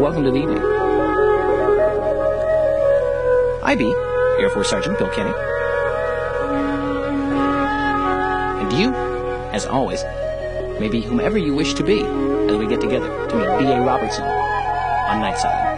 welcome to the evening. IB, Air Force Sergeant Bill Kenny. And you, as always, may be whomever you wish to be as we get together to meet B.A. Robertson on Nightside.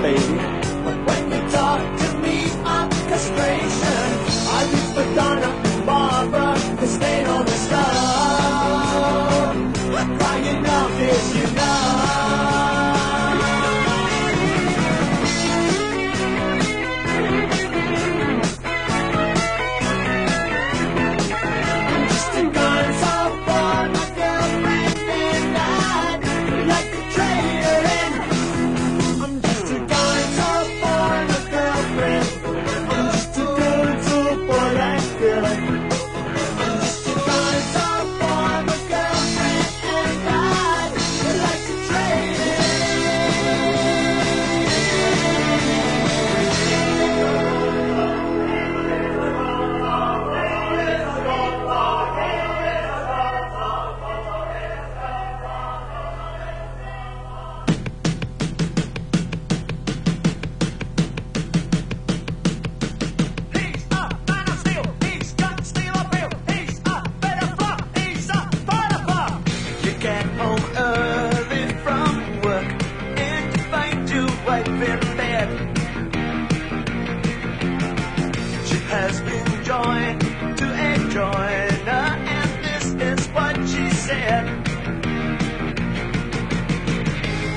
Baby, but when you talk to me on castration, I reach for Donna and Barbara to stay on the stove. I'm crying out, this you I'm just a gun so for my girlfriend and I'd like to trade her in. I'm just a gun so for my girlfriend. I'm just a gun so for that girl. I'm just a gun so for my girlfriend and I'd like to trade it He's a man of steel. He's got steel appeal. He's a better fuck. He's a fighter fuck. You get home early from work and you find your wife in bed. She has been joined to a joiner, and this is what she said.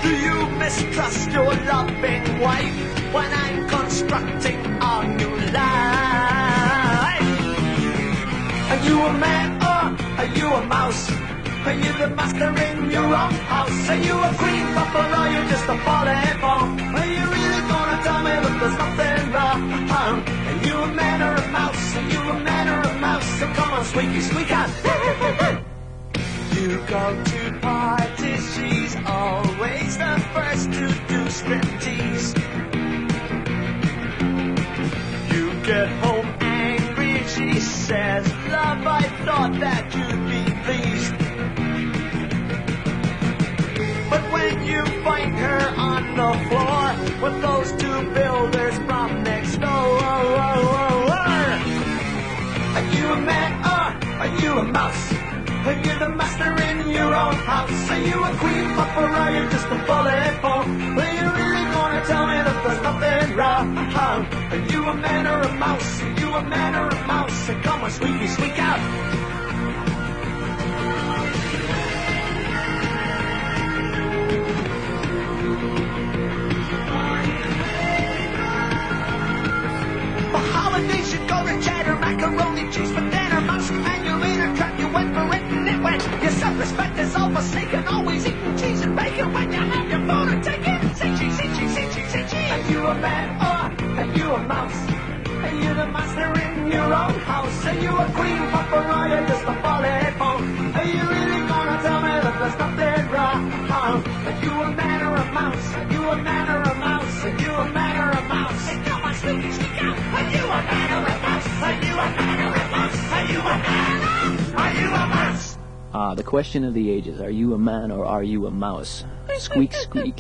Do you mistrust your loving wife when I'm constructing a new life? Are you a man or are you a mouse? Are you the master in your own house? Are you a queen pupper or are you just a falling ball? Are you really gonna tell me that there's nothing wrong? Are you a man or a mouse? Are you a man or a mouse? So come on, squeaky, squeak out. You go to parties, she's always the first to do striptease. You get home angry, she says, love, I thought that you'd be pleased. But when you find her on the floor with those two builders from next door, are you a man or are you a mouse? Are you the master in your own house? Are you a queen pupper or are you just a bullet ball? Are you really gonna tell me that there's nothing wrong? Are you a man or a mouse? Are you a man or a mouse? So come on, squeaky, squeak out. For holidays you go to cheddar, macaroni, cheese, banana, mouse, and you're in a trap, you went for it and it went. Your self-respect is all forsaken, always eating cheese and bacon when you have your phone and take it. Say cheese, say cheese, say cheese, say cheese. Are you a man or are you a mouse? Are you the master in your own house? Are you a queen pop or are you just a polyphone? Are you really gonna tell me that there's nothing wrong? Are you a man or a mouse? Are you a man or a mouse? Are you a man or a mouse? Come on, speak out. Are you a man or a mouse? Are you a man or a mouse? Are you a man? Are you a mouse? The question of the ages, are you a man or are you a mouse? Squeak, squeak.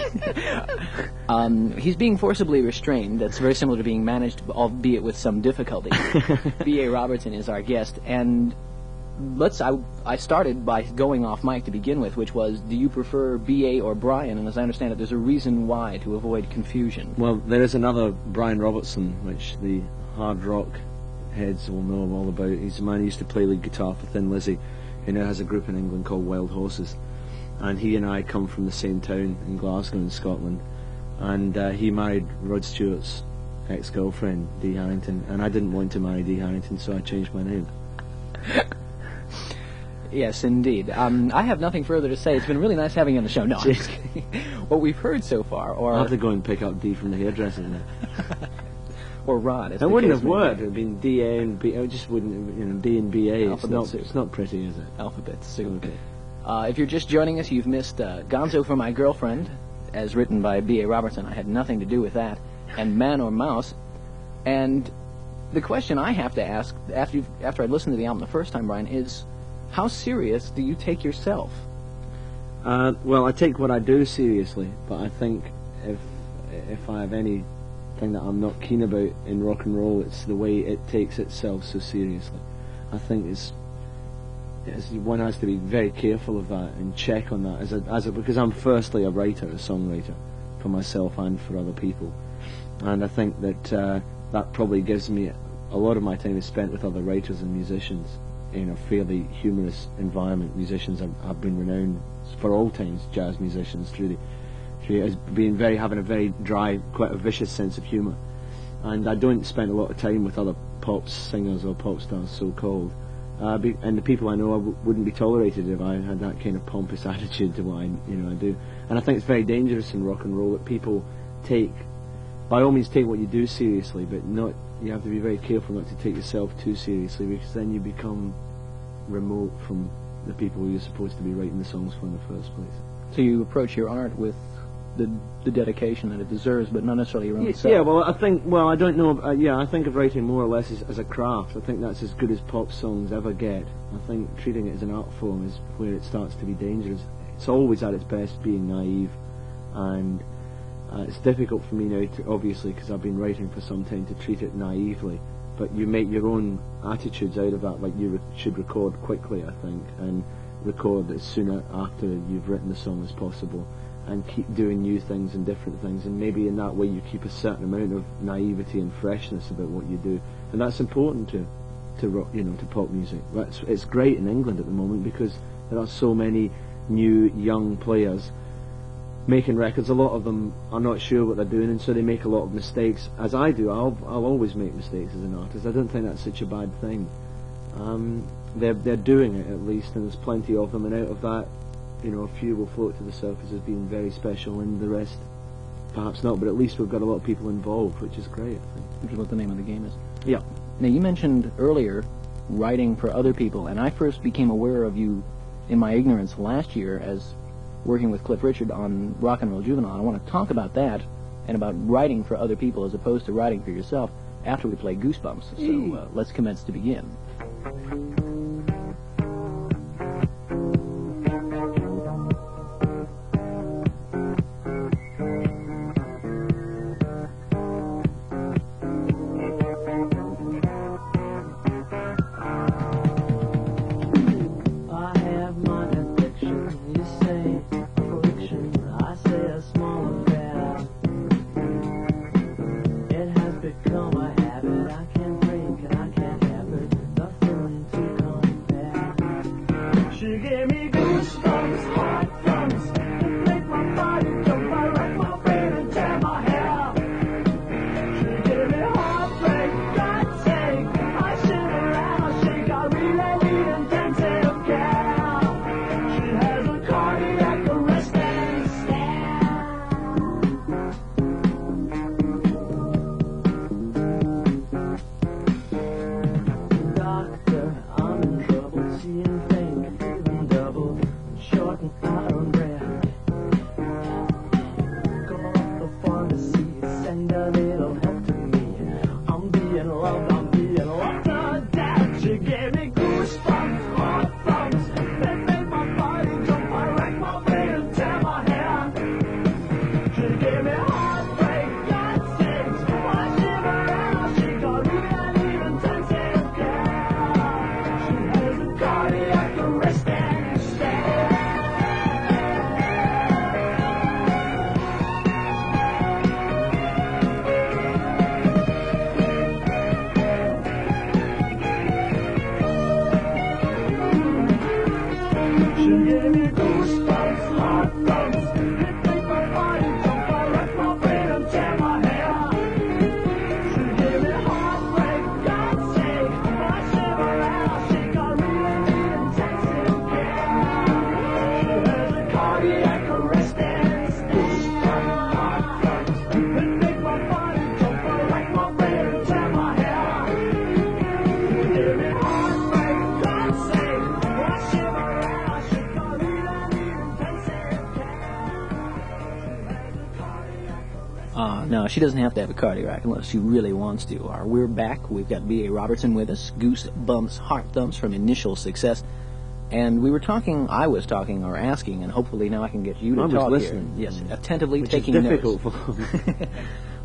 He's being forcibly restrained. That's very similar to being managed, albeit with some difficulty. B.A. Robertson is our guest, and I started by going off mic to begin with, which was, do you prefer B.A. or Brian? And as I understand it, there's a reason why, to avoid confusion. Well, there is another Brian Robertson, which the hard rock heads will know all about. He's a man who used to play lead guitar for Thin Lizzy, who now has a group in England called Wild Horses. And he and I come from the same town in Glasgow in Scotland. And he married Rod Stewart's ex-girlfriend, Dee Harrington. And I didn't want to marry Dee Harrington, so I changed my name. Yes, indeed. I have nothing further to say. It's been really nice having you on the show. No, I'm just kidding. What we've heard so far, or... I'll have to go and pick up Dee from the hairdresser now. Or Rod. It wouldn't have worked. It would have been D-A and B... It just wouldn't, you know, D and B-A. It's not pretty, is it? Alphabet soup. Okay. If you're just joining us, you've missed Gonzo for My Girlfriend, as written by B.A. Robertson. I had nothing to do with that. And Man or Mouse. And the question I have to ask, after I listened to the album the first time, Brian, is how serious do you take yourself? Well, I take what I do seriously, but I think if I have anything that I'm not keen about in rock and roll, it's the way it takes itself so seriously. I think one has to be very careful of that and check on that because I'm firstly a writer, a songwriter, for myself and for other people, and I think that that probably gives me a lot of my time is spent with other writers and musicians in a fairly humorous environment. Musicians have been renowned for all times, jazz musicians, through as having a very dry, quite a vicious sense of humour, and I don't spend a lot of time with other pop singers or pop stars, so-called. And the people I know wouldn't be tolerated if I had that kind of pompous attitude to what I do. And I think it's very dangerous in rock and roll that people by all means take what you do seriously, but you have to be very careful not to take yourself too seriously, because then you become remote from the people who you're supposed to be writing the songs for in the first place. So you approach your art with the dedication that it deserves, but not necessarily your own self. Yeah, well, I don't know. I think of writing more or less as a craft. I think that's as good as pop songs ever get. I think treating it as an art form is where it starts to be dangerous. It's always at its best being naive, and it's difficult for me now, obviously, because I've been writing for some time, to treat it naively. But you make your own attitudes out of that. Like you should record quickly, I think, and record as soon after you've written the song as possible, and keep doing new things and different things, and maybe in that way you keep a certain amount of naivety and freshness about what you do, and that's important to rock, to pop music. It's great in England at the moment because there are so many new young players making records. A lot of them are not sure what they're doing, and so they make a lot of mistakes, as I do. I'll always make mistakes as an artist. I don't think that's such a bad thing. They're doing it at least, and there's plenty of them, and out of that, a few will float to the surface as being very special, and the rest perhaps not, but at least we've got a lot of people involved, which is great, I think. Which is what the name of the game is. Yeah. Now, you mentioned earlier writing for other people, and I first became aware of you in my ignorance last year as working with Cliff Richard on Rock and Roll Juvenile. I want to talk about that and about writing for other people as opposed to writing for yourself after we play Goosebumps. So let's commence to begin. Become a habit I can't break and I can't have it. The feeling to No, she doesn't have to have a cardiac unless she really wants to. We're back. We've got B.A. Robertson with us, Goose Bumps Heart Thumps from Initial Success. And we were talking, I was talking or asking, and hopefully now I can get you to talk listening. here. Yes, attentively Which taking is difficult notes. for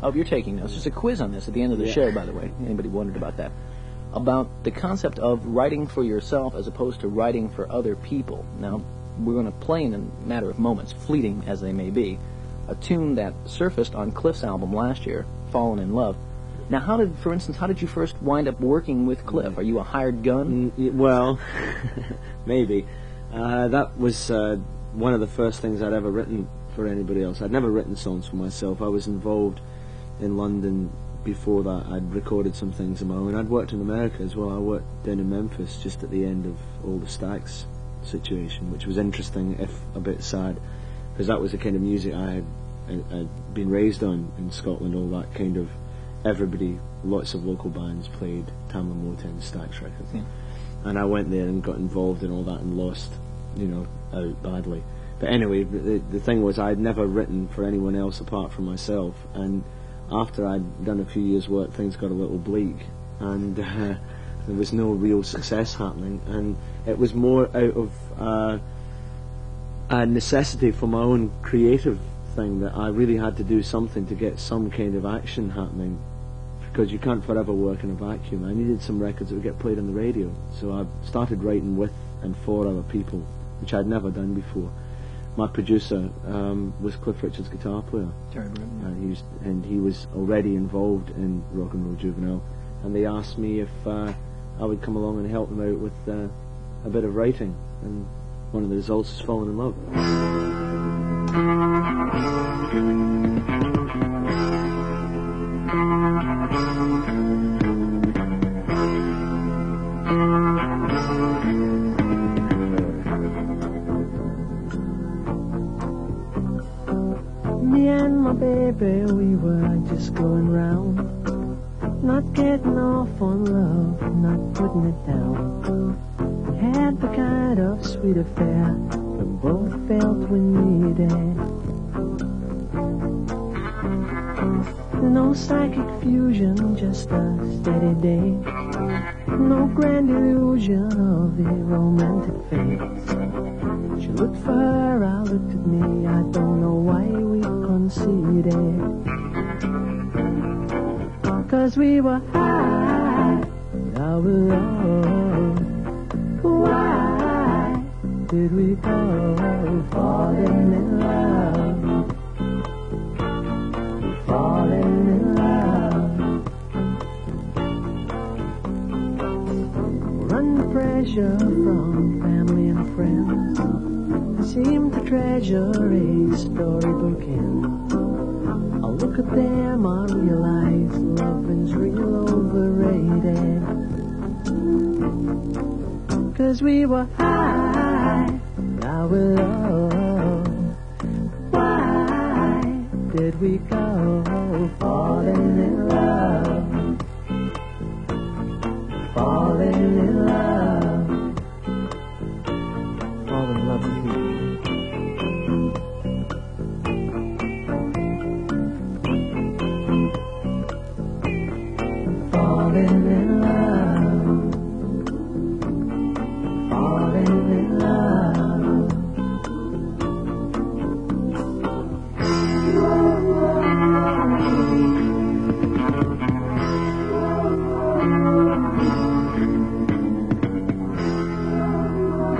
I hope you're taking notes. There's a quiz on this at the end of the show, by the way. Anybody wondered about that? About the concept of writing for yourself as opposed to writing for other people. Now, we're going to play in a matter of moments, fleeting as they may be, a tune that surfaced on Cliff's album last year, Fallen in Love. Now, for instance, how did you first wind up working with Cliff? Are you a hired gun? Well, maybe. That was one of the first things I'd ever written for anybody else. I'd never written songs for myself. I was involved in London before that. I'd recorded some things of my own. I'd worked in America as well. I worked down in Memphis just at the end of all the Stax situation, which was interesting, if a bit sad, because that was the kind of music I had been raised on in Scotland, all that kind of everybody, lots of local bands played Tamla Motown, Stax records. Yeah. And I went there and got involved in all that and lost, out badly. But anyway, the thing was I'd never written for anyone else apart from myself, and after I'd done a few years' work, things got a little bleak, and there was no real success happening, and it was more out of a necessity for my own creative thing that I really had to do something to get some kind of action happening, because you can't forever work in a vacuum. I needed some records that would get played on the radio, so I started writing with and for other people, which I'd never done before. My producer was Cliff Richard's guitar player, and he was already involved in Rock and Roll Juvenile, and they asked me if I would come along and help them out with a bit of writing, and one of the results is Fallen in Love. Me and my baby, we were just going round, not getting off on love, not putting it down. We had the kind of sweet affair we both felt we needed. No psychic fusion, just a steady day. No grand illusion of the romantic phase. She looked for her, I looked at me. I don't know why we conceded. 'Cause we were high in our love. Why did we go falling in love? Falling in love. We're under pressure from family and friends. Seem to treasure a storybook in. I look at them, I realize loving's real overrated. 'Cause we were high, now we're low. Why did we go falling in love? Falling in love. Fall in love with you. Falling in love, falling in love.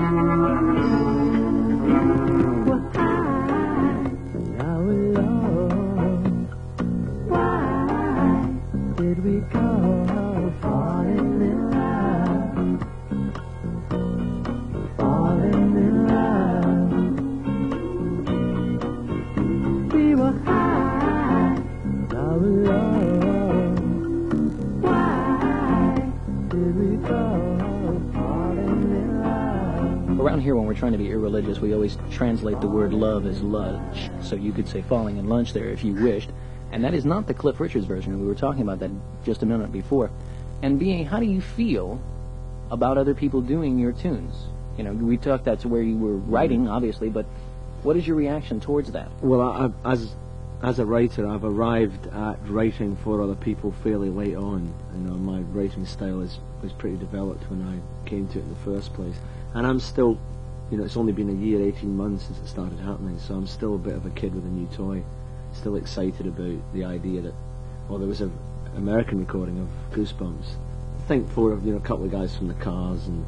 We're high, now we're low. Why did we go falling in love? Falling in love. We were high, now we're low. Why did we go falling in love? Around here, when we're trying to be irreligious, we always translate the word love as lunch. So you could say falling in lunch there if you wished. And that is not the Cliff Richards version. We were talking about that just a minute before. And B.A., how do you feel about other people doing your tunes? We talked that's where you were writing, obviously, but what is your reaction towards that? Well, as as a writer, I've arrived at writing for other people fairly late on. You know, my writing style was pretty developed when I came to it in the first place. And I'm still, you know, it's only been a year, 18 months since it started happening, so I'm still a bit of a kid with a new toy. Still excited about the idea that, well, there was an American recording of Goosebumps. I think a couple of guys from the Cars and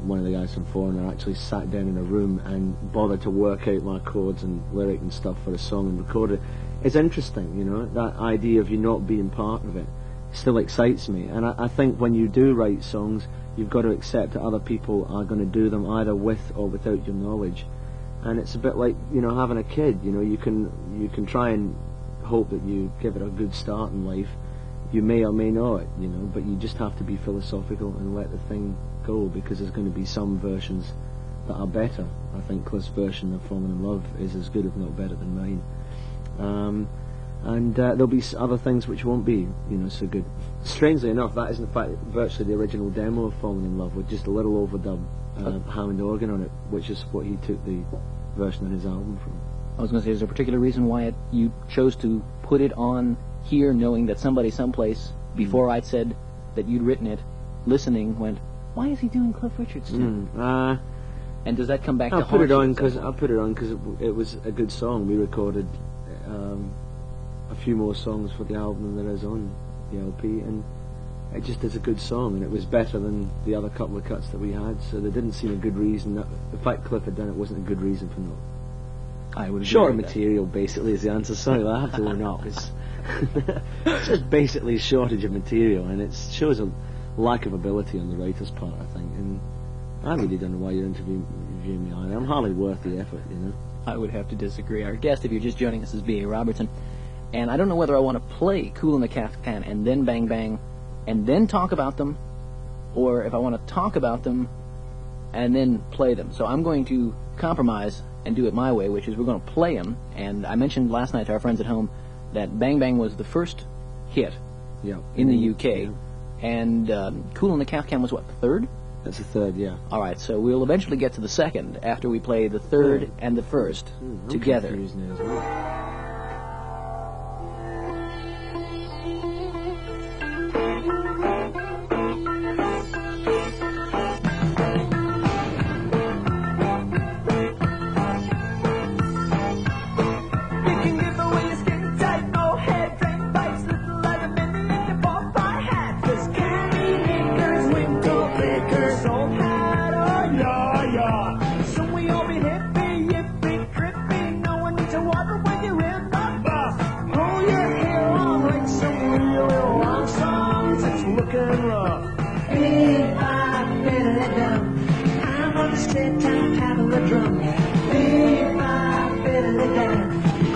one of the guys from Foreigner actually sat down in a room and bothered to work out my chords and lyric and stuff for a song and record it. It's interesting, you know, that idea of you not being part of it still excites me. And I think when you do write songs, you've got to accept that other people are going to do them either with or without your knowledge. And it's a bit like, you know, having a kid. You know, you can try and hope that you give it a good start in life. You may or may not, you know, but you just have to be philosophical and let the thing go, because there's going to be some versions that are better. I think Cliff's version of Falling in Love is as good, if not better, than mine. And there'll be other things which won't be, you know, so good. Strangely enough, that is in fact virtually the original demo of Falling in Love, with just a little overdub Hammond organ on it, which is what he took the version on his album from. I was going to say, is there a particular reason why you chose to put it on here, knowing that somebody someplace, before I'd said that you'd written it, listening, went, why is he doing Cliff Richard's tune? And does that come back to I put it on because it was a good song. We recorded a few more songs for the album than there is on the LP, and it just is a good song, and it was better than the other couple of cuts that we had, so there didn't seem a good reason. The fact Cliff had done it wasn't a good reason for not. I would agree short with material, basically, is the answer. Sorry, I have to own up. It's just basically a shortage of material, and it shows a lack of ability on the writer's part, I think. And I really don't know why you're interviewing me either. I'm hardly worth the effort, you know. I would have to disagree. Our guest, if you're just joining us, is B.A. Robertson. And I don't know whether I want to play Kool in the Kaftan and then Bang Bang and then talk about them, or if I want to talk about them and then play them. So I'm going to compromise and do it my way, which is we're going to play them. And I mentioned last night to our friends at home that Bang Bang was the first hit in the UK. Yeah. And Kool in the Kaftan was what, the third? That's the third, yeah. All right, so we'll eventually get to the second after we play the third and the first together. I'm confused now as well.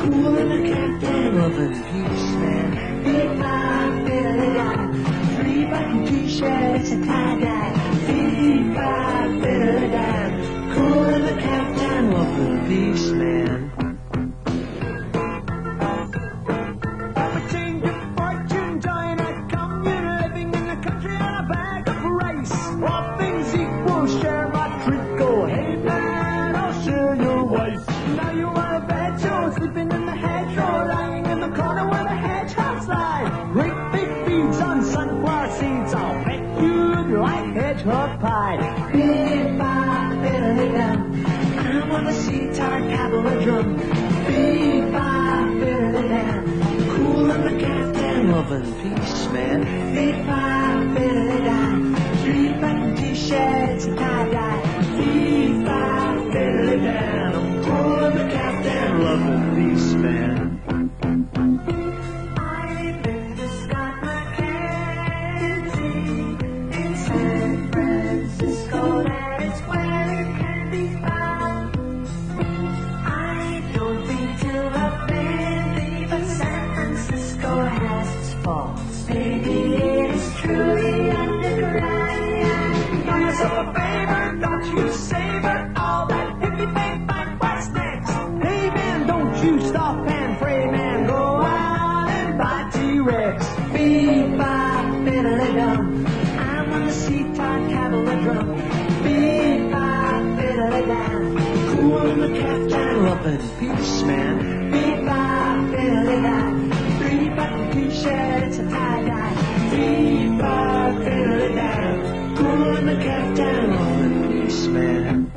Kool in the Kaftan, loving peace, man. Beat by fiddly-die. 3-button t-shirt, it's a tie-dye. 3-bar fiddly-die. Cool in the caftan, rolling policeman.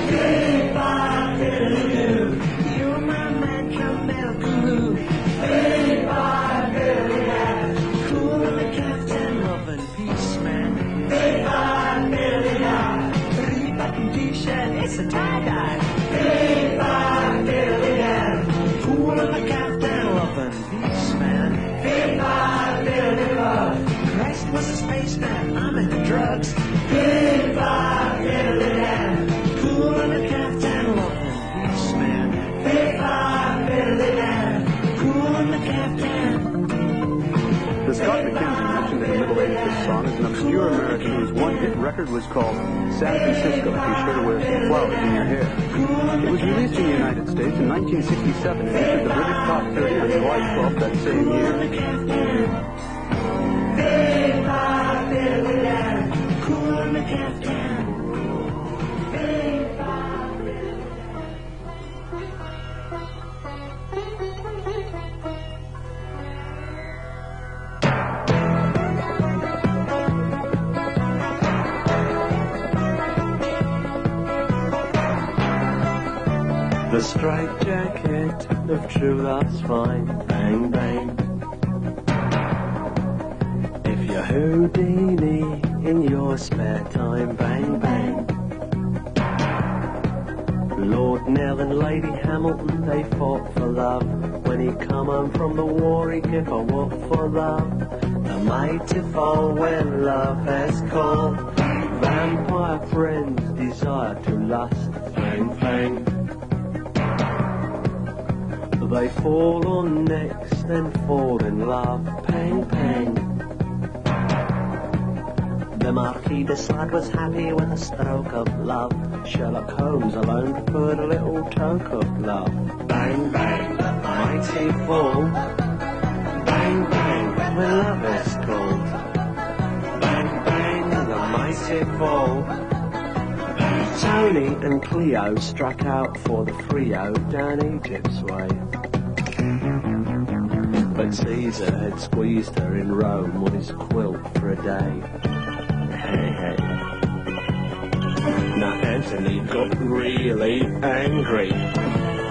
3-bar fiddly-doo. You're my man, Camel Guru. 3-bar fiddly-die. Cool in the caftan, loving peace man. 3-bar fiddly-die. 3-button t-shirt, it's a tie-dye. 3-bar fiddly-die. Cool in the caftan, loving peace man. 3-bar fiddly-die. Christ was a spaceman, I'm into drugs. 3-bar fiddly-die. Cool in the caftan, loving peace man. 3-bar fiddly-die. Cool in the caftan. The Scott McKenzie mentioned in the middle age this song is an obscure American whose one-hit record was called San Francisco, Be Sure to Wear Some Flowers in Your Hair. It was released in the United States in 1967 and entered the British Top 30 on July 12th that same year. Cool in the caftan. The striped jacket of true love's fine, bang bang. If you're Houdini in your spare time, bang bang. Lord Nell and Lady Hamilton, they fought for love. When he come home from the war, he gave a whoop for love. The mighty fall when love has called. Vampire friends desire to lust, bang bang. They fall on necks, then fall in love, pang, pang. The Marquis de Sade was happy with a stroke of love. Sherlock Holmes alone preferred a little toke of love. Bang, bang, the mighty fall. Bang, bang, when love is called. Bang, bang, the mighty fall. Tony and Cleo struck out for the Frio down Egypt's way. But Caesar had squeezed her in Rome on his quilt for a day. Hey, hey. Now Antony got really angry.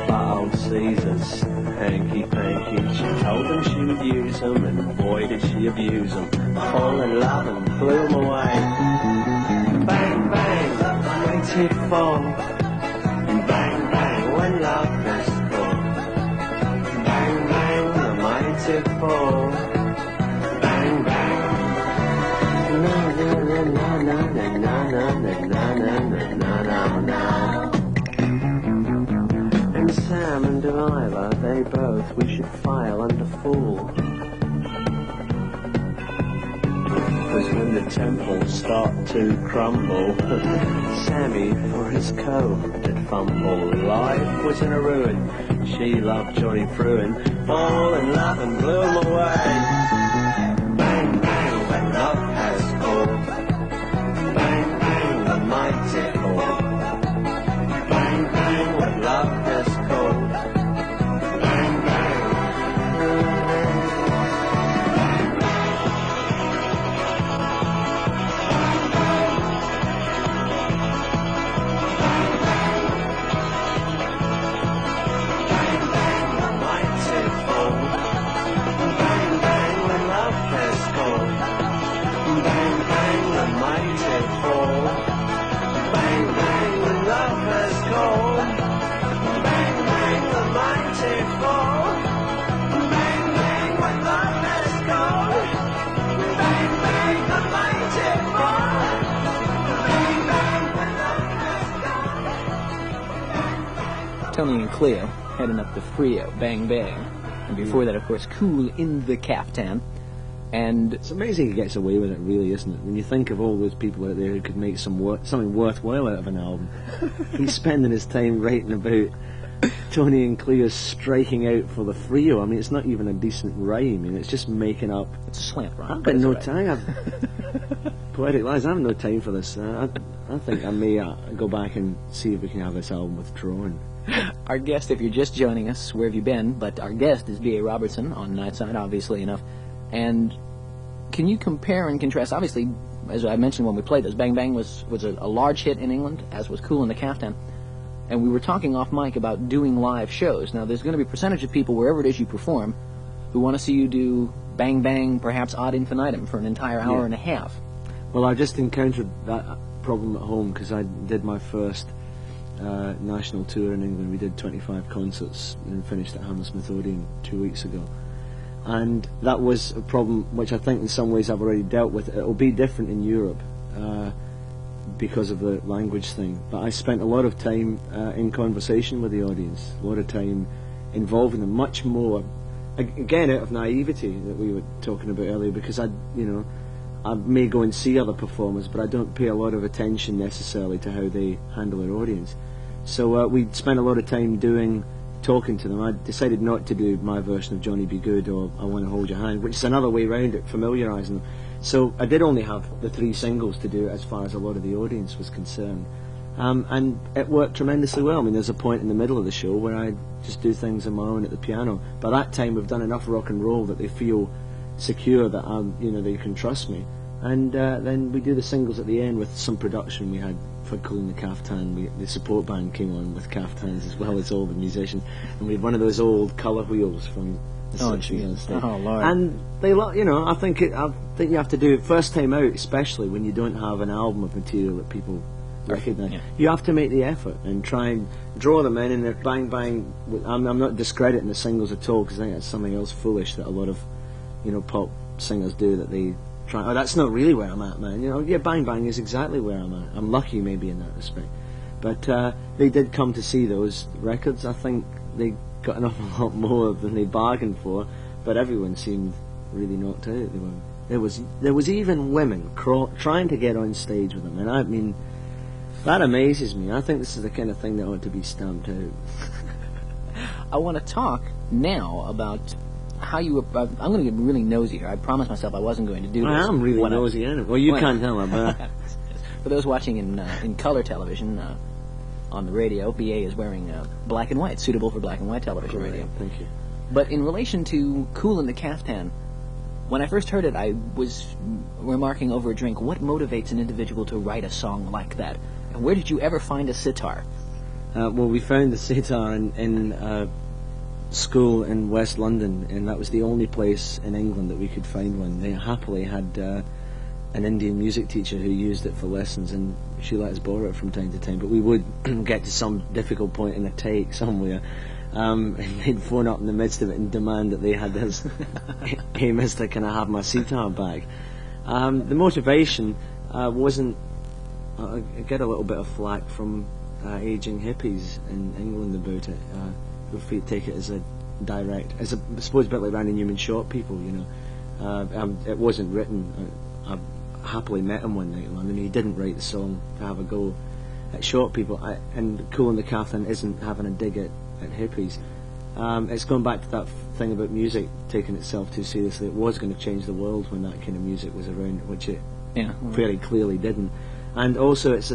But old Caesar's hanky-panky. She told him she would use him, and boy did she abuse him. Fall in love and blew him away. Bang, bang, the mighty fall. Bang, bang, when love is full. Bang, bang, the mighty fall. Bang, bang. Na na na na na na na na na na na na. And Sam and Delilah, they both we should file under fool. Because when the temples start to crumble, Sammy for his coat did fumble. Life was in a ruin. She loved Johnny Fruin. Fall in love and blew him away. Bang, bang, when love has called. Bang, bang, the mighty call. Bang, bang, when love has called. Bang, bang. Tony and Cleo heading up the Frio, bang bang. And before that, of course, Cool in the Caftan. And it's amazing he gets away with it, really, isn't it? When you think of all those people out there who could make something worthwhile out of an album. He's spending his time writing about Tony and Cleo striking out for the Frio. I mean, it's not even a decent rhyme. I mean, it's just making up. It's a slant rhyme. I've got no time. Poetic Lies, I have no time for this. I think I may go back and see if we can have this album withdrawn. Our guest, if you're just joining us, where have you been? But our guest is B.A. Robertson on Nightside, obviously enough. And can you compare and contrast? Obviously, as I mentioned when we played this, Bang Bang was a large hit in England, as was Kool and the Kaftan. And we were talking off mic about doing live shows. Now, there's going to be a percentage of people, wherever it is you perform, who want to see you do Bang Bang, perhaps ad infinitum, for an entire hour and a half. Well, I just encountered that problem at home because I did my first national tour in England. We did 25 concerts and finished at Hammersmith Odeon 2 weeks ago. And that was a problem which I think in some ways I've already dealt with. It'll be different in Europe because of the language thing. But I spent a lot of time in conversation with the audience, a lot of time involving them, much more, again, out of naivety that we were talking about earlier, because I may go and see other performers, but I don't pay a lot of attention necessarily to how they handle their audience. So we spent a lot of time talking to them. I decided not to do my version of Johnny Be Good or I Want to Hold Your Hand, which is another way around it, familiarising them. So I did only have the 3 singles to do as far as a lot of the audience was concerned. And it worked tremendously well. I mean, there's a point in the middle of the show where I just do things on my own at the piano. By that time, we've done enough rock and roll that they feel secure that they can trust me. And then we do the singles at the end with some production we had for Kool and the Kaftan. The support band came on with kaftans as well as all the musicians, and we had one of those old colour wheels from the 60s and stuff. Oh, Lord. And they, I think you have to do it first time out, especially when you don't have an album of material that people recognise. Yeah. You have to make the effort and try and draw them in, and they're bang bang. I'm not discrediting the singles at all, because I think that's something else foolish that a lot of pop singers do, that they try. Oh, that's not really where I'm at, man. Yeah, Bang Bang is exactly where I'm at. I'm lucky maybe in that respect. But they did come to see those records. I think they got an awful lot more than they bargained for, but everyone seemed really knocked out. There was even women trying to get on stage with them, and I mean, that amazes me. I think this is the kind of thing that ought to be stamped out. I want to talk now about how you... I'm going to get really nosy here. I promised myself I wasn't going to do this. I am really nosy, anyway. Well, you can't tell me, but... For those watching in color television, on the radio, BA is wearing black and white, suitable for black and white television radio. Thank you. But in relation to Kool and the Kaftan, when I first heard it, I was remarking over a drink, what motivates an individual to write a song like that? And where did you ever find a sitar? Well, we found the sitar in school in West London, and that was the only place in England that we could find one. They happily had an Indian music teacher who used it for lessons, and she let us borrow it from time to time, but we would get to some difficult point in a take somewhere, and they'd phone up in the midst of it and demand that they had this, hey mister, can I have my sitar back? The motivation wasn't... I get a little bit of flack from ageing hippies in England about it, who take it as a direct, I suppose a bit like Randy Newman short people, it wasn't written. I happily met him one night in London. He didn't write the song to have a go at short people, and Kool and the Kaftan isn't having a dig at hippies. It's going back to that thing about music taking itself too seriously. It was going to change the world when that kind of music was around, which it very clearly didn't. And also it's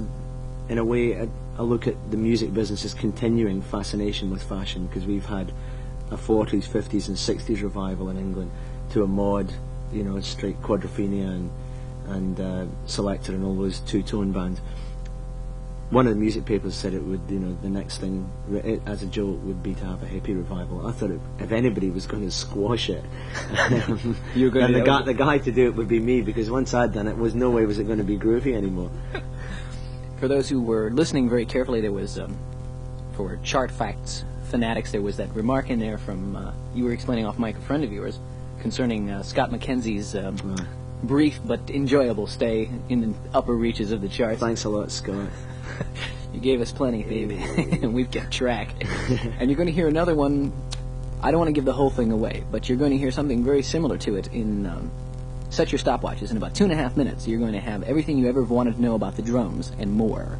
in a way a look at the music business's continuing fascination with fashion, because we've had a 40s, 50s and 60s revival in England to a mod, straight Quadrophenia and Selector and all those two-tone bands. One of the music papers said it would, the next thing, as a joke, would be to have a hippie revival. I thought if anybody was going to squash it, then the guy to do it would be me, because once I'd done it, no way was it going to be groovy anymore. For those who were listening very carefully, there was, for chart facts fanatics, there was that remark in there from, you were explaining off mic, a friend of yours, concerning Scott McKenzie's brief but enjoyable stay in the upper reaches of the charts. Thanks a lot, Scott. You gave us plenty, baby, and we've kept track. And you're going to hear another one. I don't want to give the whole thing away, but you're going to hear something very similar to it in Set Your Stopwatches. In about 2.5 minutes, you're going to have everything you ever wanted to know about the drums and more.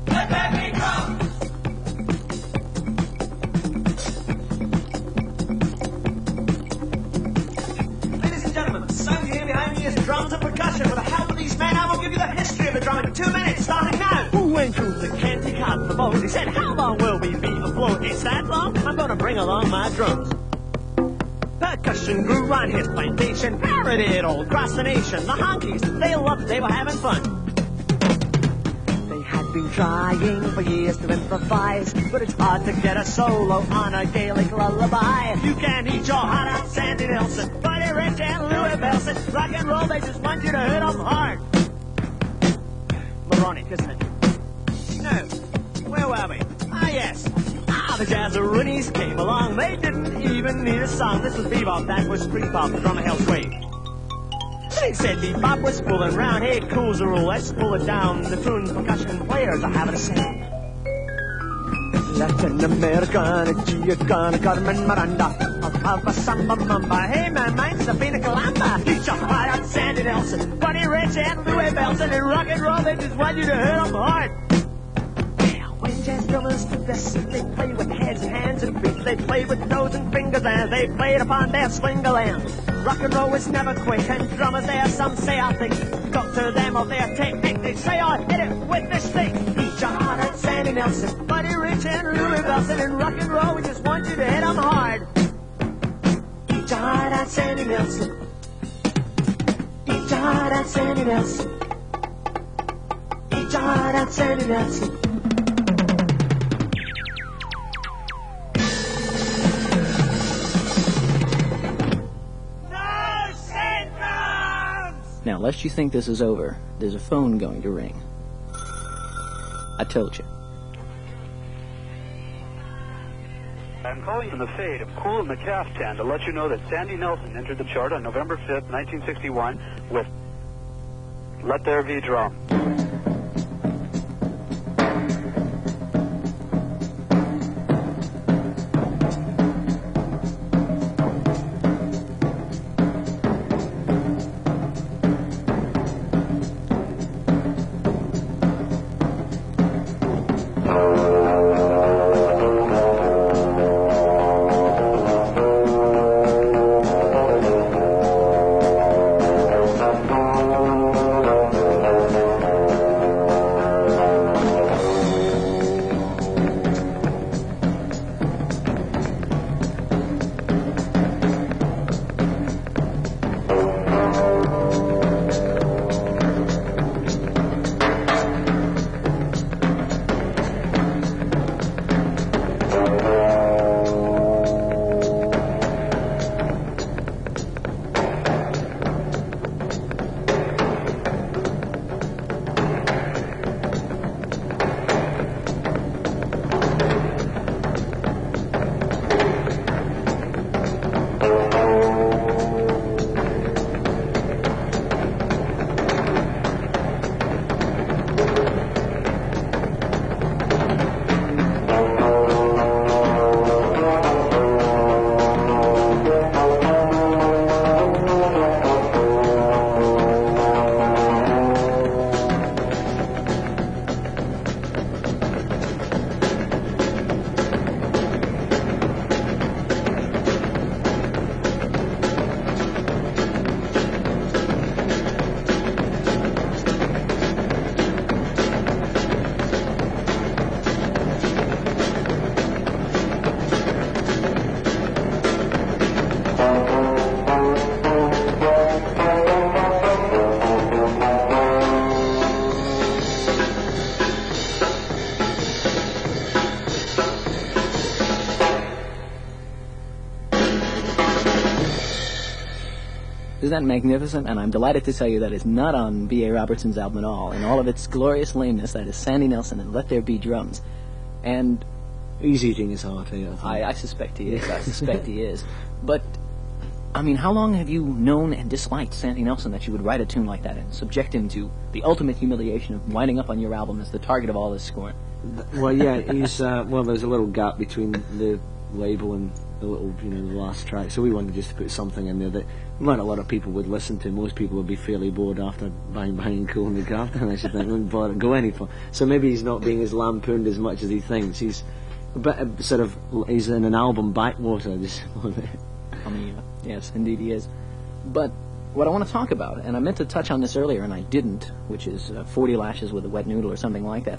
Ladies and gentlemen, the sound you hear behind me is drums and percussion. With the help of these men, I will give you the history of the drum in 2 minutes, starting now. went to the candy cop the boat. He said, how long will we be afloat? It's that long? I'm gonna bring along my drums. Percussion grew on his plantation, parodied all across the nation. The honkies, they loved it, they were having fun. They had been trying for years to improvise, but it's hard to get a solo on a Gaelic lullaby. You can eat your heart out, Sandy Nelson, Buddy Rich and Louis Bellson. Rock and roll, they just want you to hit them hard. Moronic, isn't it? No. Where were we? Ah, yes. The Jazzaroonies came along. They didn't even need a song. This was bebop, that was street pop, the drummer held sway. They said bebop was fooling round. Hey, cool's a rule, let's pull it down. The tune percussion players are having a sing. Latin American, Giacana, Carmen Miranda, Alpha Samba Mamba. Hey man, mine's the Pina Colada. Eat your heart out, Sandy Nelson, Buddy Rich and Louis Bellson. And rock and roll, they just want you to hit them hard. When jazz drummers do this, they play with heads and hands and feet. They play with toes and fingers and they played upon their swingerland. Rock and roll is never quick, and drummers there, some say I think. Go to them of their technique, they say I hit it with this thing. Eat your heart out, Sandy Nelson, Buddy Rich and Louis Bellson. And rock and roll, we just want you to hit them hard. Eat your heart out, Sandy Nelson. Eat your heart out, Sandy Nelson. Eat your heart out, Sandy Nelson. Now, lest you think this is over, there's a phone going to ring. I told you. I'm calling from the fade of Cool in the Caftan to let you know that Sandy Nelson entered the chart on November 5th, 1961 with Let There Be Drum. Isn't that magnificent? And I'm delighted to tell you that is not on B.A. Robertson's album at all. In all of its glorious lameness, that is Sandy Nelson and Let There Be Drums. And he's eating his heart out. I suspect he is. I suspect he is. But, I mean, how long have you known and disliked Sandy Nelson that you would write a tune like that and subject him to the ultimate humiliation of winding up on your album as the target of all this scorn? Well, yeah, he's, well, there's a little gap between the label and the little, the last track, so we wanted just to put something in there that not a lot of people would listen to. Most people would be fairly bored after Bang Bang Cool in the Garden, I should think, wouldn't bother go any further. So maybe he's not being as lampooned as much as he thinks. He's a bit he's in an album backwater. I mean, yes, indeed he is. But what I want to talk about, and I meant to touch on this earlier and I didn't, which is 40 Lashes with a Wet Noodle or something like that.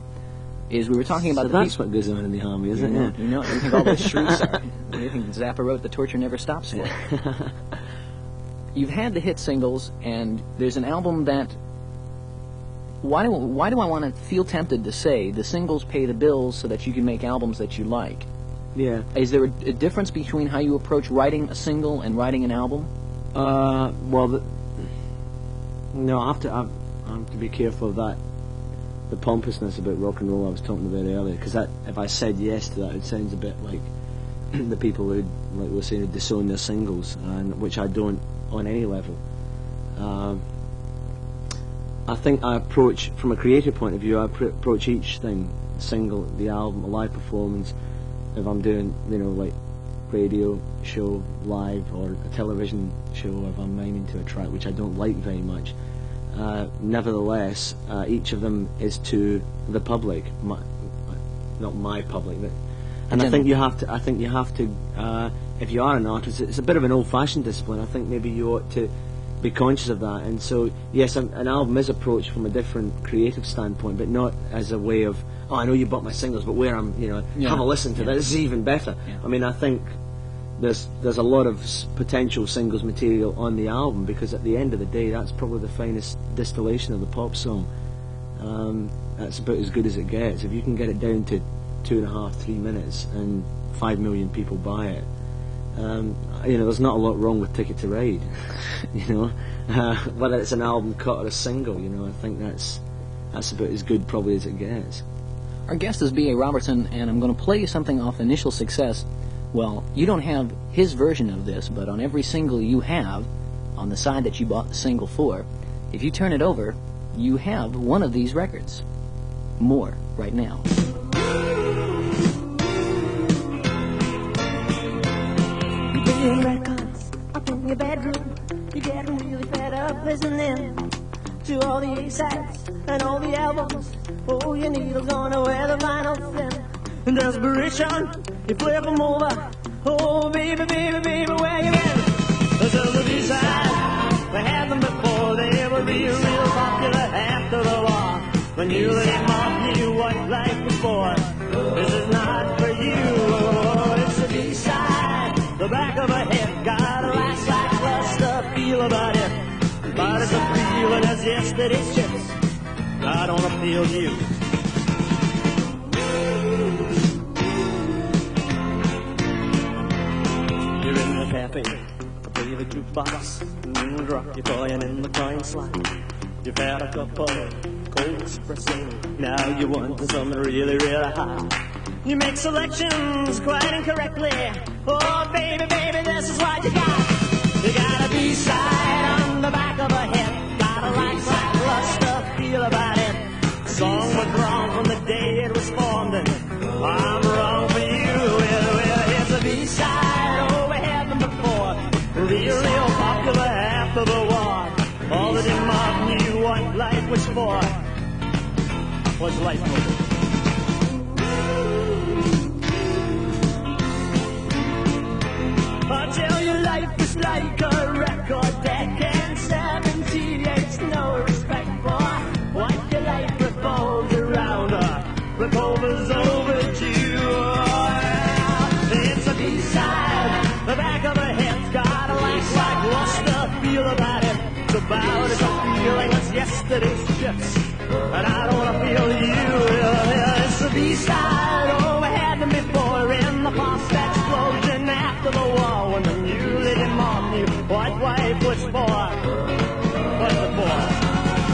is we were talking about So the that's what goes on in the army, isn't it? You know what do you think all those shrieks are? What do you think Zappa wrote The Torture Never Stops for? You've had the hit singles, and there's an album that... Why do I want to feel tempted to say the singles pay the bills so that you can make albums that you like? Yeah. Is there a difference between how you approach writing a single and writing an album? Well, no, I have to be careful of that. The pompousness about rock and roll I was talking about earlier, because if I said yes to that, it sounds a bit like the people who, like we were saying, who disown their singles, and which I don't on any level. I think I approach, from a creative point of view, I approach each thing, single, the album, a live performance. If I'm doing, like radio show live or a television show, or if I'm miming to a track, which I don't like very much. Nevertheless, each of them is to the public, not my public. And I think you have to. If you are an artist, it's a bit of an old-fashioned discipline. I think maybe you ought to be conscious of that. And so, yes, an album is approached from a different creative standpoint, but not as a way of, oh, I know you bought my singles, but where have a listen to that. This is even better. Yeah. I mean, I think there's a lot of potential singles material on the album, because at the end of the day, that's probably the finest distillation of the pop song. That's about as good as it gets. If you can get it down to 2.5, 3 minutes and 5 million people buy it, there's not a lot wrong with Ticket to Ride. Whether it's an album cut or a single, I think that's about as good probably as it gets. Our guest is B.A. Robertson, and I'm going to play you something off Initial Success. Well, you don't have his version of this, but on every single you have, on the side that you bought the single for, if you turn it over, you have one of these records. More right now. Playing records up in your bedroom, you're getting really fed up listening to all the A-sides and all the albums. Oh, your needle's gonna wear the vinyl thin. In desperation, you flip them over. Oh, baby, baby, baby, where you been? This is the B-side. We had them before. They were real, real popular after the war. When you let off, knew what life was for. This is not for you. Oh, it's the B-side. The back of a head got a last lackluster feel about it. But it's a feeling as yesterday's chips. I don't appeal to you. You're in the cafe, play the jukebox, drop your coin in the coin slot. You've had a cup of cold espresso, now you want something really, really hot. You make selections quite incorrectly. Oh, baby, baby, this is what you got. You got a B-side on the back of a head, got a lackluster feel about it. The song was wrong from the day it was formed, and I'm wrong for you. Well, here's a B-side. Oh, we had them before. Real popular after the war. All the demand knew what life was for. Was life for? I tell you, life is like a record deck, and 78's no respect for what your life revolves around. Revolver's overdue. It's a B-side. The back of a head's got a lackluster feel about it. It's about as a feeling as yesterday's chips, and I don't want to feel you. It's a B-side. Oh, we had them before in the past explosion after the war, when the newly demobbed knew what wife was for. What's it for?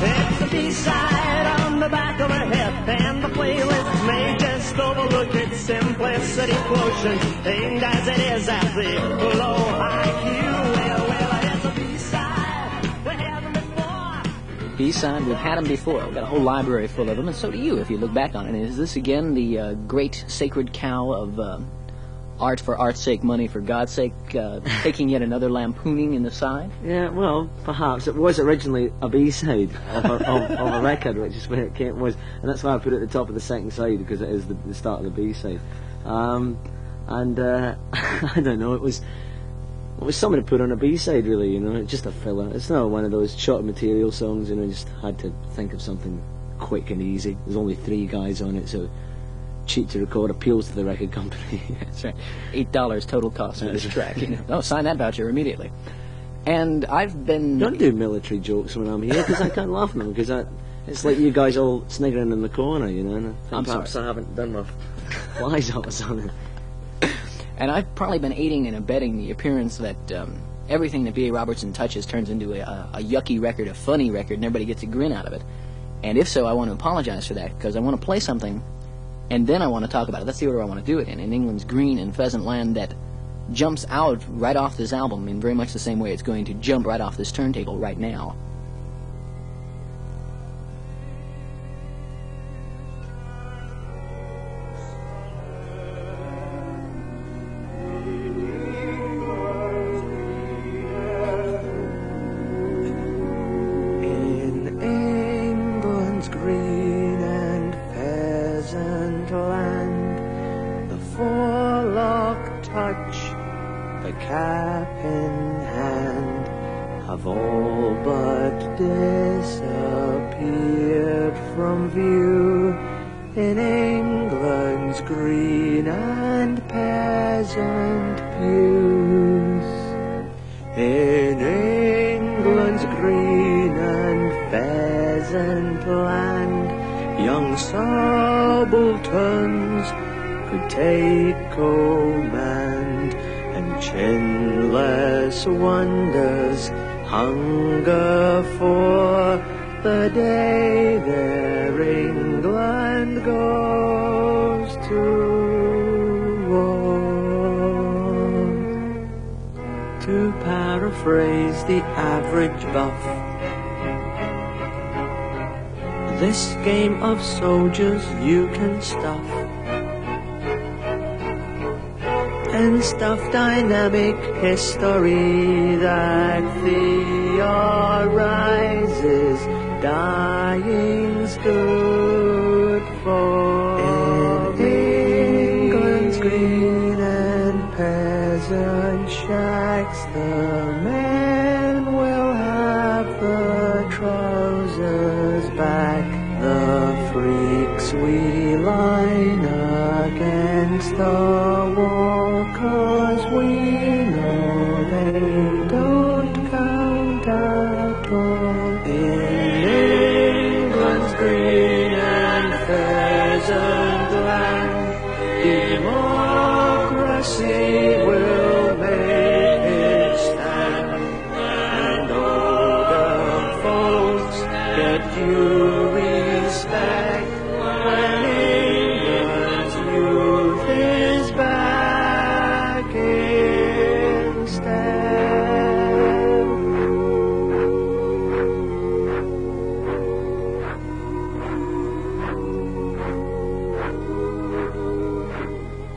It's a B-side on the back of a head, and the playlist may just overlook its simplicity quotient, aimed as it is at the low IQ. Well, it's a B-side. We had them before. B-side, we've had them before. We've got a whole library full of them, and so do you if you look back on it. Is this again the great sacred cow of art for art's sake, money for God's sake, taking yet another lampooning in the side? Yeah, well, perhaps. It was originally a B-side of a record, which is where it was, and that's why I put it at the top of the second side, because it is the start of the B-side. I don't know, it was something to put on a B-side, really, just a filler. It's not one of those short material songs, just had to think of something quick and easy. There's only 3 guys on it, so cheap to record, appeals to the record company. That's right. $8 total cost for this track. Oh, sign that voucher immediately. And I've been... Don't do military jokes when I'm here, because I can't laugh at them, because it's like you guys all sniggering in the corner, and I think perhaps I haven't done my flies up or something. And I've probably been aiding and abetting the appearance that everything that B.A. Robertson touches turns into a yucky record, a funny record, and everybody gets a grin out of it. And if so, I want to apologize for that, because I want to play something, and then I want to talk about it. That's the order I want to do it in England's Green and Pheasant Land, that jumps out right off this album in very much the same way it's going to jump right off this turntable right now. Disappeared from view in England's green and peasant pews. In England's green and pheasant land, young subalterns could take command, and chinless wonders hunger for the day their England goes to war. To paraphrase the average buff, this game of soldiers you can stuff, and stuff dynamic history that theorizes dying's good for. In England's green and peasant shacks, the men will have the trousers back. The freaks we line against the wall, 'cause we know they don't count at all. In England's green and pheasant land, democracy will make its stand, and older folks get due respect when England's youth is back in step.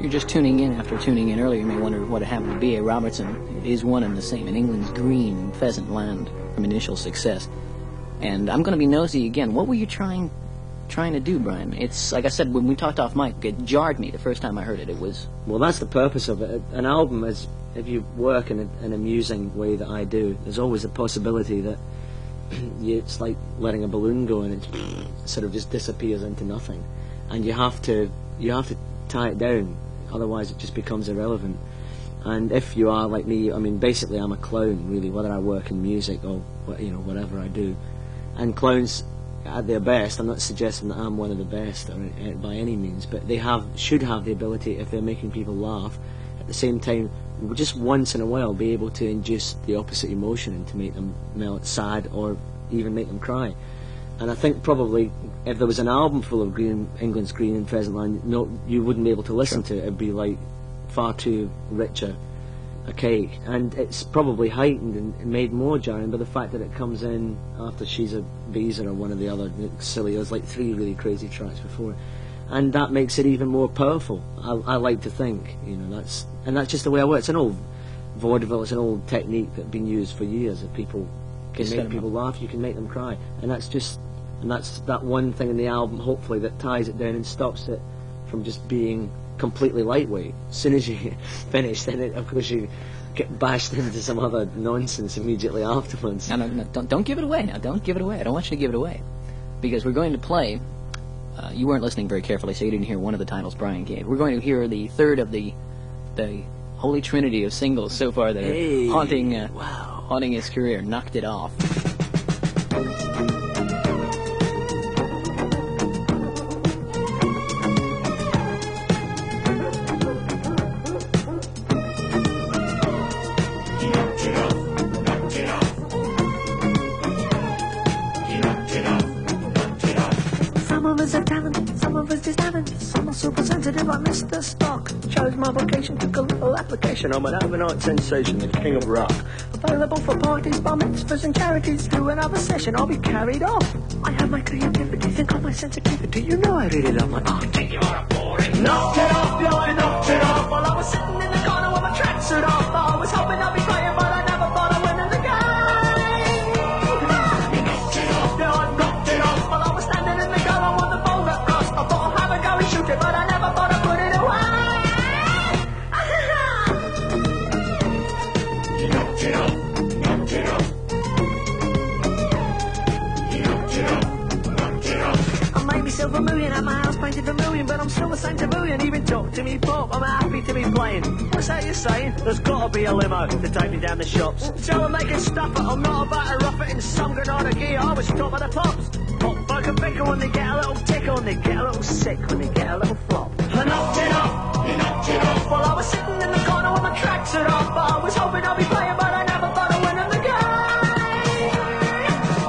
You're just tuning in after tuning in earlier. You may wonder what happened to B.A. Robertson. It is one and the same in England's green and pheasant land from initial success. And I'm going to be nosy again. What were you trying to do, Brian? It's like I said when we talked off mic, it jarred me the first time I heard it. It was... Well, that's the purpose of it. An album is, if you work in an amusing way that I do, there's always a possibility that it's like letting a balloon go and it sort of just disappears into nothing. And you have to tie it down, otherwise it just becomes irrelevant. And if you are like me, I mean, basically I'm a clown, really, whether I work in music or whatever I do. And clowns, at their best, I'm not suggesting that I'm one of the best by any means, but they should have the ability, if they're making people laugh, at the same time, just once in a while, be able to induce the opposite emotion and to make them melt sad or even make them cry. And I think probably if there was an album full of England's green and pheasant land, you wouldn't be able to listen to it. It'd be like far too richer a cake, and it's probably heightened and made more jarring by the fact that it comes in after She's a Beezer or one of the other silly. There's like 3 really crazy tracks before, and that makes it even more powerful. I like to think, that's just the way I work. It's an old vaudeville, it's an old technique that's been used for years. That people can make people laugh, you can make them cry, and that's that one thing in the album, hopefully, that ties it down and stops it from just being completely lightweight. As soon as you finish, then of course you get bashed into some other nonsense immediately afterwards. No, don't give it away now. Don't give it away. I don't want you to give it away. because we're going to play. You weren't listening very carefully, so you didn't hear one of the titles Brian gave. We're going to hear the third of the holy trinity of singles so far that are haunting his career. Knocked It Off. Super sensitive, I missed the stock. Chose my vocation, took a little application. I'm an overnight sensation, the king of rock. Available for parties, bar mitzvahs and charities. Do another session, I'll be carried off. I have my creativity, think of my sensitivity. You know I really love my art. Take you on a boring. Knocked it off, yeah, I knocked it off. While I was sitting in the corner with my tracksuit off. I was hoping I'd be playing, but I never thought I'd win in the game. Knocked it off, yeah, I knocked it off. While I was standing in the goal, I won the ball that crossed. I thought I'd have a go and shoot it, but I never thought I'd put it away. You knocked it off, knocked it off. You knocked it off, knocked it off. I made myself Vermilion, had my house painted Vermilion, but I'm still the same civilian. Even talk to me, Pop, I'm happy to be playing. What's that you're saying? There's gotta be a limo to take me down the shops. So I'm making stuff, but I'm not about to rough it in some Granada gear. I was top of the pops. Pop folk are fickle when they get a little tickle, and they get a little sick when they get a little flop. I knocked it off, you knocked it off. While I was sitting in the corner with my tracksuit off, I was hoping I'd be playing, but I never thought I'd win in the game.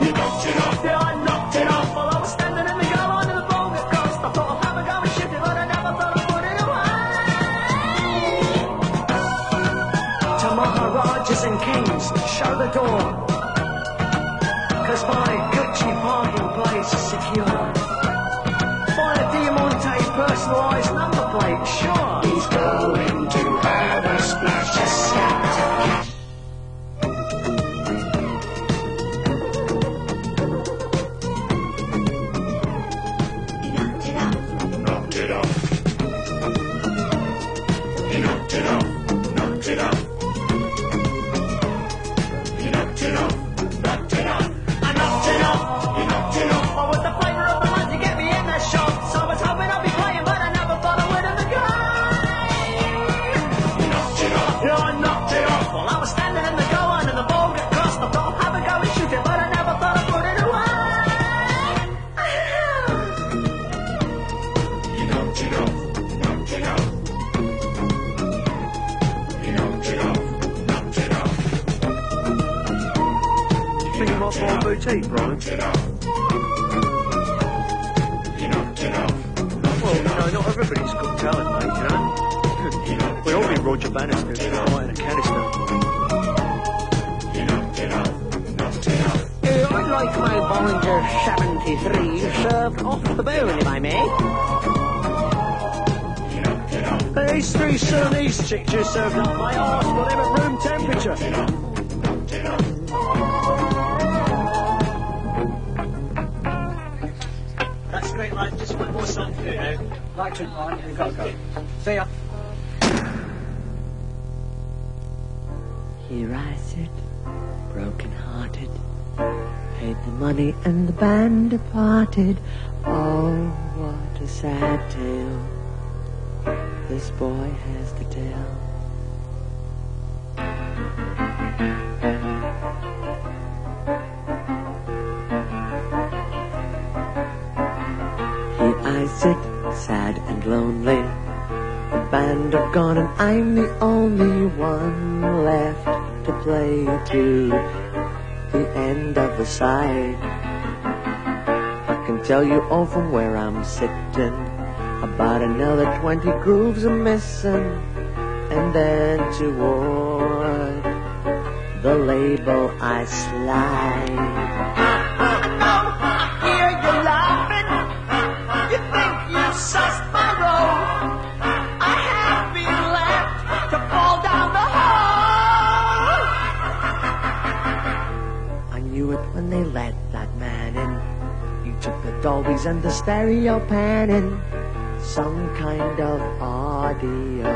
You knocked it off, yeah, I knocked it off. While I was standing in the goal line and the ball got crossed, I thought I'd have a go and shoot it, but I never thought I'd put it away. To Maharajas and kings, show the door, 'cause my Gucci parking place is secure. Buy a Diamante personalised number plate, sure. He's going to have a splash of scat. He knocked it off. Knocked it off. He knocked it off. Knocked it off. He knocked it off. Knocked it off. I knocked it off. He knocked it off. I was the flavour of the month to get me in the shop. So I was hoping I'd be playing, but I never thought I'd win in the game. He knocked it off. Yeah, I knocked it off. While I was standing in the goal line and the ball got crossed, I thought I'd have a go and shoot it, but I never thought I'd put it away. He knocked it off. Knocked it off. He knocked it off. Knocked it off. Think you might buy a boutique, Brian? Knocked it off. You knocked it off. Well, you know, not everybody's got talent, mate, you know? We all need Roger Bannister fighting a canister. You knocked it off. Knocked it off. I'd like my Bollinger 73 served off the bone, if I may. You knocked it off. These three Sudanese chicks you served up my arse, got them at room temperature. Knocked it off. Knocked it off. That's great, lad. Just one more song to do now. Like to Brian, you've got to go. See ya. Here I sit, broken-hearted, paid the money and the band departed. Oh, what a sad tale this boy has to tell. Here I sit, sad and lonely. The band are gone and I'm the only one left to play to the end of the side. I can tell you all from where I'm sitting, about another 20 grooves are missing, and then toward the label I slide. Hear you laughing. You think you sussed my roll. I have been left to fall down the hole. I knew it when they let that man in. You took the Dolbys and the stereo pan in. Some kind of audio,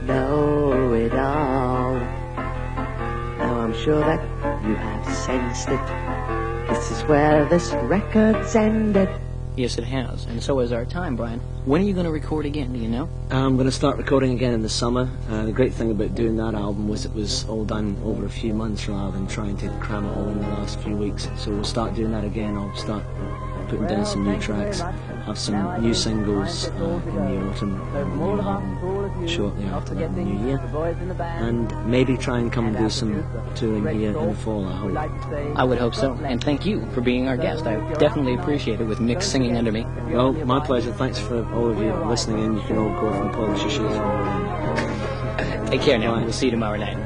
know it all. Now I'm sure that you have sensed it. This is where this record's ended. Yes, it has. And so has our time, Brian. When are you going to record again, do you know? I'm going to start recording again in the summer. The great thing about doing that album was it was all done over a few months rather than trying to cram it all in the last few weeks. So we'll start doing that again. I'll start putting down some new tracks, have some new singles in the autumn, and the new album shortly after that in the new year, and maybe try and come and do some touring here in the fall, I hope. I would hope so. And thank you for being our guest. I definitely appreciate it with Mick singing under me. Well, my pleasure. Thanks for all of you listening in. You can all go off and polish your shoes. Take care now. Bye. We'll see you tomorrow night.